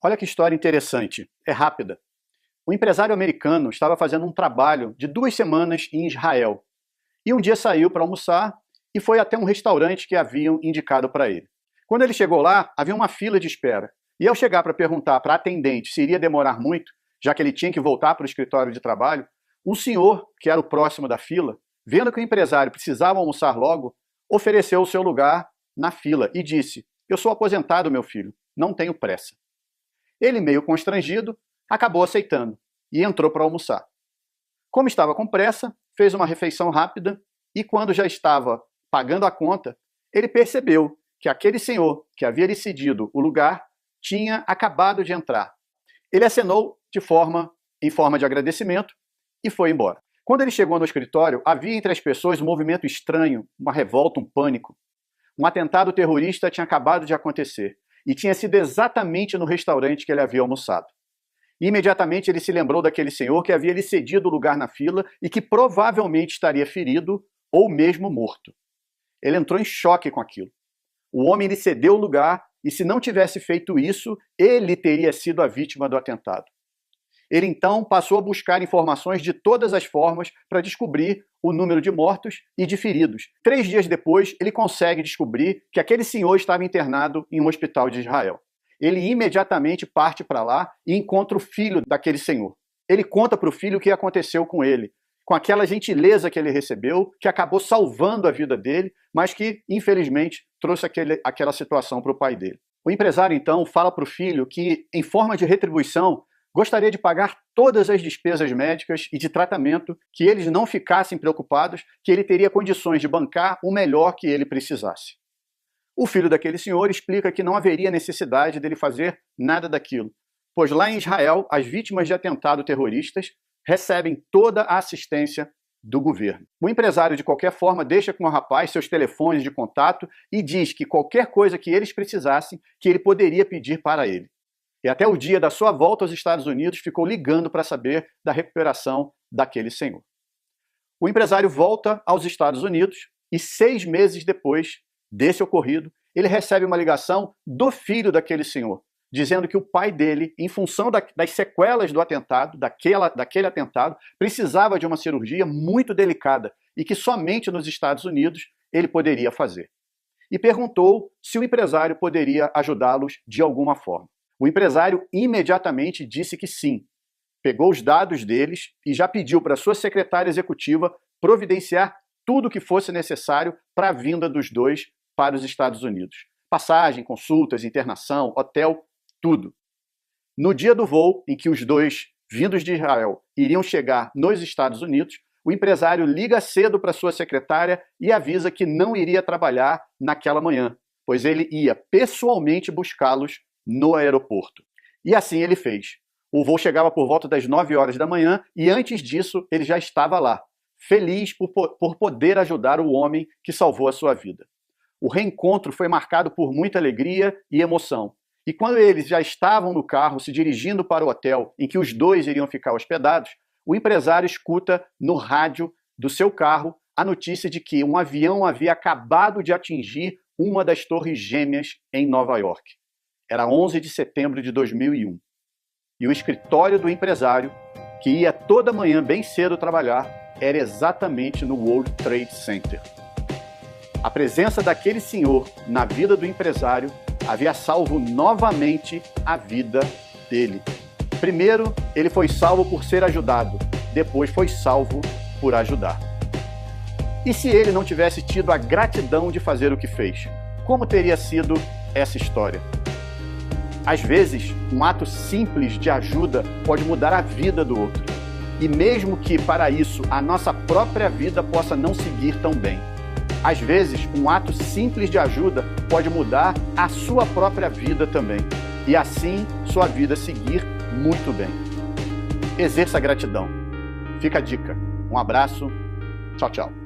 Olha que história interessante, é rápida. Um empresário americano estava fazendo um trabalho de 2 semanas em Israel. E um dia saiu para almoçar e foi até um restaurante que haviam indicado para ele. Quando ele chegou lá, havia uma fila de espera. E ao chegar para perguntar para a atendente se iria demorar muito, já que ele tinha que voltar para o escritório de trabalho, um senhor, que era o próximo da fila, vendo que o empresário precisava almoçar logo, ofereceu o seu lugar na fila e disse: "Eu sou aposentado, meu filho, não tenho pressa." Ele, meio constrangido, acabou aceitando e entrou para almoçar. Como estava com pressa, fez uma refeição rápida e, quando já estava pagando a conta, ele percebeu que aquele senhor que havia lhe cedido o lugar tinha acabado de entrar. Ele acenou em forma de agradecimento e foi embora. Quando ele chegou no escritório, havia entre as pessoas um movimento estranho, uma revolta, um pânico. Um atentado terrorista tinha acabado de acontecer e tinha sido exatamente no restaurante que ele havia almoçado. Imediatamente ele se lembrou daquele senhor que havia lhe cedido o lugar na fila e que provavelmente estaria ferido ou mesmo morto. Ele entrou em choque com aquilo. O homem lhe cedeu o lugar e, se não tivesse feito isso, ele teria sido a vítima do atentado. Ele então passou a buscar informações de todas as formas para descobrir o número de mortos e de feridos. 3 dias depois, ele consegue descobrir que aquele senhor estava internado em um hospital de Israel. Ele imediatamente parte para lá e encontra o filho daquele senhor. Ele conta para o filho o que aconteceu com ele, com aquela gentileza que ele recebeu, que acabou salvando a vida dele, mas que, infelizmente, trouxe aquela situação para o pai dele. O empresário, então, fala para o filho que, em forma de retribuição, gostaria de pagar todas as despesas médicas e de tratamento, que eles não ficassem preocupados, que ele teria condições de bancar o melhor que ele precisasse. O filho daquele senhor explica que não haveria necessidade dele fazer nada daquilo, pois lá em Israel, as vítimas de atentado terroristas recebem toda a assistência do governo. O empresário, de qualquer forma, deixa com o rapaz seus telefones de contato e diz que qualquer coisa que eles precisassem, que ele poderia pedir para ele. E até o dia da sua volta aos Estados Unidos ficou ligando para saber da recuperação daquele senhor. O empresário volta aos Estados Unidos e 6 meses depois desse ocorrido, ele recebe uma ligação do filho daquele senhor, dizendo que o pai dele, em função das sequelas do atentado, daquele atentado, precisava de uma cirurgia muito delicada e que somente nos Estados Unidos ele poderia fazer. E perguntou se o empresário poderia ajudá-los de alguma forma. O empresário imediatamente disse que sim. Pegou os dados deles e já pediu para sua secretária executiva providenciar tudo o que fosse necessário para a vinda dos dois para os Estados Unidos. Passagem, consultas, internação, hotel, tudo. No dia do voo em que os dois, vindos de Israel, iriam chegar nos Estados Unidos, o empresário liga cedo para sua secretária e avisa que não iria trabalhar naquela manhã, pois ele ia pessoalmente buscá-los no aeroporto. E assim ele fez. O voo chegava por volta das 9 horas da manhã e antes disso ele já estava lá, feliz por poder ajudar o homem que salvou a sua vida. O reencontro foi marcado por muita alegria e emoção. E quando eles já estavam no carro se dirigindo para o hotel em que os dois iriam ficar hospedados, o empresário escuta no rádio do seu carro a notícia de que um avião havia acabado de atingir uma das torres gêmeas em Nova York. Era 11 de setembro de 2001. E o escritório do empresário, que ia toda manhã bem cedo trabalhar, era exatamente no World Trade Center. A presença daquele senhor na vida do empresário havia salvo novamente a vida dele. Primeiro, ele foi salvo por ser ajudado, depois foi salvo por ajudar. E se ele não tivesse tido a gratidão de fazer o que fez, como teria sido essa história? Às vezes, um ato simples de ajuda pode mudar a vida do outro. E mesmo que, para isso, a nossa própria vida possa não seguir tão bem. Às vezes, um ato simples de ajuda pode mudar a sua própria vida também. E assim, sua vida seguir muito bem. Exerça a gratidão. Fica a dica. Um abraço. Tchau, tchau.